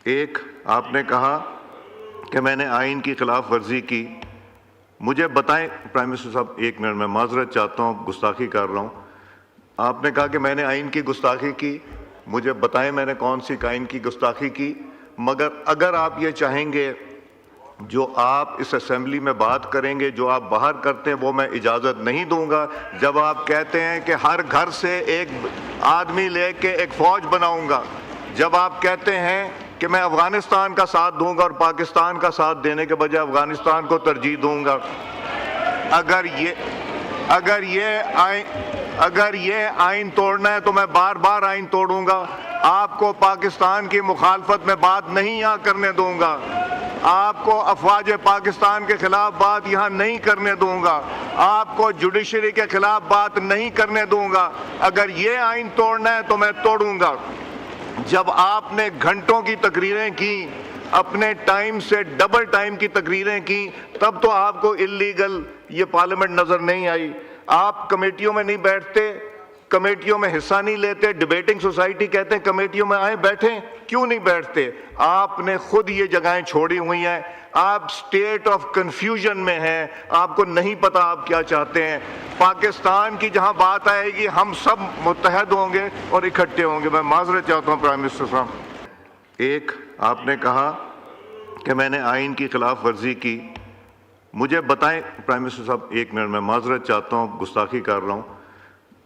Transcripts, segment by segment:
ایک آپ نے کہا کہ میں نے آئین کی خلاف ورزی کی. مجھے بتائیں پرائم منسٹر صاحب، ایک منٹ میں معذرت چاہتا ہوں، گستاخی کر رہا ہوں. آپ نے کہا کہ میں نے آئین کی گستاخی کی. مجھے بتائیں میں نے کون سی آئین کی گستاخی کی. مگر اگر آپ یہ چاہیں گے جو آپ اس اسمبلی میں بات کریں گے، جو آپ باہر کرتے ہیں، وہ میں اجازت نہیں دوں گا. جب آپ کہتے ہیں کہ ہر گھر سے ایک آدمی لے کے ایک فوج بناؤں گا، جب آپ کہتے ہیں کہ میں افغانستان کا ساتھ دوں گا اور پاکستان کا ساتھ دینے کے بجائے افغانستان کو ترجیح دوں گا، اگر یہ آئین توڑنا ہے تو میں بار بار آئین توڑوں گا. آپ کو پاکستان کی مخالفت میں بات نہیں یہاں کرنے دوں گا. آپ کو افواج پاکستان کے خلاف بات یہاں نہیں کرنے دوں گا. آپ کو جوڈیشری کے خلاف بات نہیں کرنے دوں گا. اگر یہ آئین توڑنا ہے تو میں توڑوں گا. جب آپ نے گھنٹوں کی تقریریں کی، اپنے ٹائم سے ڈبل ٹائم کی تقریریں کی، تب تو آپ کو اللیگل یہ پارلیمنٹ نظر نہیں آئی. آپ کمیٹیوں میں نہیں بیٹھتے، کمیٹیوں میں حصہ نہیں لیتے. ڈیبیٹنگ سوسائٹی کہتے ہیں کمیٹیوں میں آئیں بیٹھیں، کیوں نہیں بیٹھتے؟ آپ نے خود یہ جگہیں چھوڑی ہوئی ہیں. آپ سٹیٹ آف کنفیوژن میں ہیں، آپ کو نہیں پتا آپ کیا چاہتے ہیں. پاکستان کی جہاں بات آئے گی ہم سب متحد ہوں گے اور اکٹھے ہوں گے. میں معذرت چاہتا ہوں پرائم منسٹر صاحب. ایک آپ نے کہا کہ میں نے آئین کی خلاف ورزی کی. مجھے بتائیں پرائم منسٹر صاحب، ایک منٹ میں معذرت چاہتا ہوں، گستاخی کر رہا ہوں.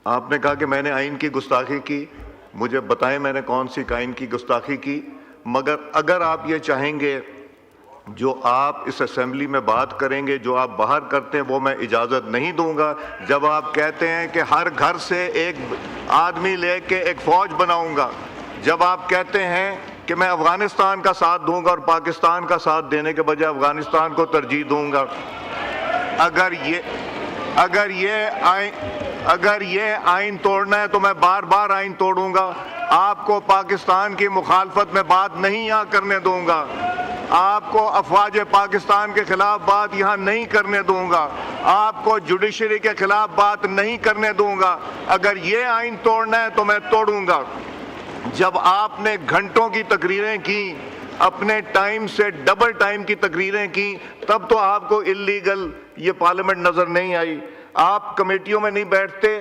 آپ نے کہا کہ میں نے آئین کی گستاخی کی. مجھے بتائیں میں نے کون سی آئین کی گستاخی کی. مگر اگر آپ یہ چاہیں گے جو آپ اس اسمبلی میں بات کریں گے، جو آپ باہر کرتے ہیں، وہ میں اجازت نہیں دوں گا. جب آپ کہتے ہیں کہ ہر گھر سے ایک آدمی لے کے ایک فوج بناؤں گا، جب آپ کہتے ہیں کہ میں افغانستان کا ساتھ دوں گا اور پاکستان کا ساتھ دینے کے بجائے افغانستان کو ترجیح دوں گا، اگر یہ آئین توڑنا ہے تو میں بار بار آئین توڑوں گا. آپ کو پاکستان کی مخالفت میں بات نہیں یہاں کرنے دوں گا. آپ کو افواج پاکستان کے خلاف بات یہاں نہیں کرنے دوں گا. آپ کو جوڈیشری کے خلاف بات نہیں کرنے دوں گا. اگر یہ آئین توڑنا ہے تو میں توڑوں گا. جب آپ نے گھنٹوں کی تقریریں کی، اپنے ٹائم سے ڈبل ٹائم کی تقریریں کی، تب تو آپ کو اللیگل یہ پارلیمنٹ نظر نہیں آئی. آپ کمیٹیوں میں نہیں بیٹھتے،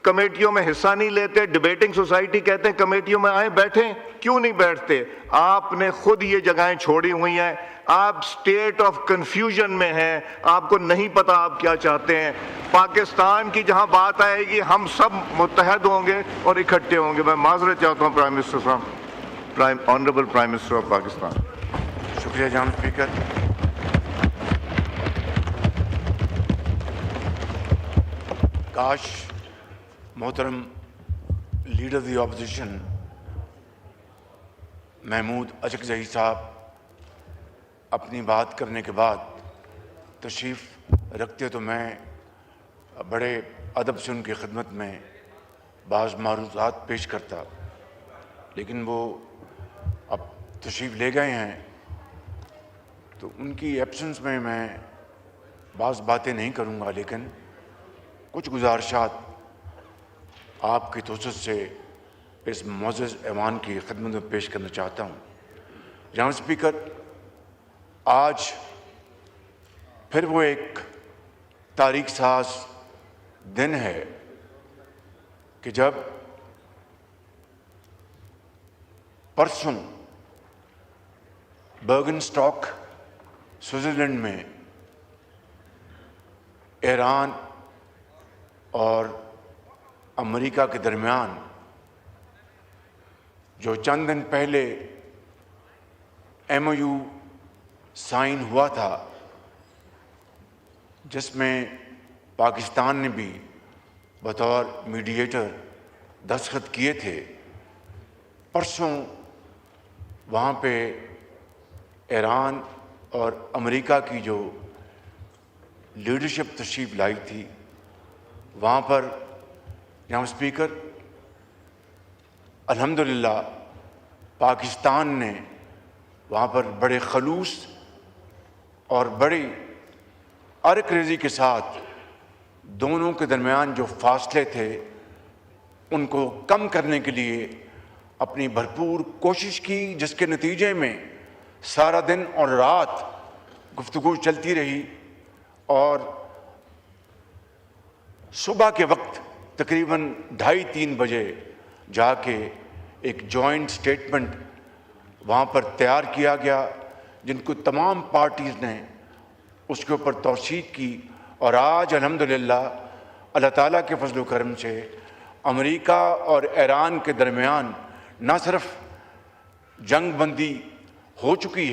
کمیٹیوں میں حصہ نہیں لیتے. ڈیبیٹنگ سوسائٹی کہتے ہیں کمیٹیوں میں آئیں بیٹھیں، کیوں نہیں بیٹھتے؟ آپ نے خود یہ جگہیں چھوڑی ہوئی ہیں. آپ سٹیٹ آف کنفیوژن میں ہیں، آپ کو نہیں پتا آپ کیا چاہتے ہیں. پاکستان کی جہاں بات آئے گی ہم سب متحد ہوں گے اور اکٹھے ہوں گے. میں معذرت چاہتا ہوں پرائم منسٹر صاحب. Honourable prime minister of Pakistan. شکریہ جناب اسپیکر. کاش محترم لیڈر دی اپوزیشن محمود اچکزئی صاحب اپنی بات کرنے کے بعد تشریف رکھتے تو میں بڑے ادب سے ان کی خدمت میں بعض معروضات پیش کرتا، لیکن وہ اب تشریف لے گئے ہیں تو ان کی ایبسنس میں بعض باتیں نہیں کروں گا، لیکن کچھ گزارشات آپ کی توسط سے اس معزز ایوان کی خدمت میں پیش کرنا چاہتا ہوں. جناب اسپیکر، آج پھر وہ ایک تاریخ ساز دن ہے کہ جب پرسوں برگن اسٹاک سوئٹزرلینڈ میں ایران اور امریکہ کے درمیان جو چند دن پہلے MOU سائن ہوا تھا، جس میں پاکستان نے بھی بطور میڈیٹر دستخط کیے تھے، پرسوں وہاں پہ ایران اور امریکہ کی جو لیڈرشپ تشریف لائی تھی، وہاں پر جناب اسپیکر الحمدللہ پاکستان نے وہاں پر بڑے خلوص اور بڑی عرق ریزی کے ساتھ دونوں کے درمیان جو فاصلے تھے ان کو کم کرنے کے لیے اپنی بھرپور کوشش کی، جس کے نتیجے میں سارا دن اور رات گفتگو چلتی رہی، اور صبح کے وقت تقریباً 2:30-3 بجے جا کے ایک جوائنٹ سٹیٹمنٹ وہاں پر تیار کیا گیا، جن کو تمام پارٹیز نے اس کے اوپر توثیق کی، اور آج الحمدللہ اللہ تعالیٰ کے فضل و کرم سے امریکہ اور ایران کے درمیان نہ صرف جنگ بندی ہو چکی ہے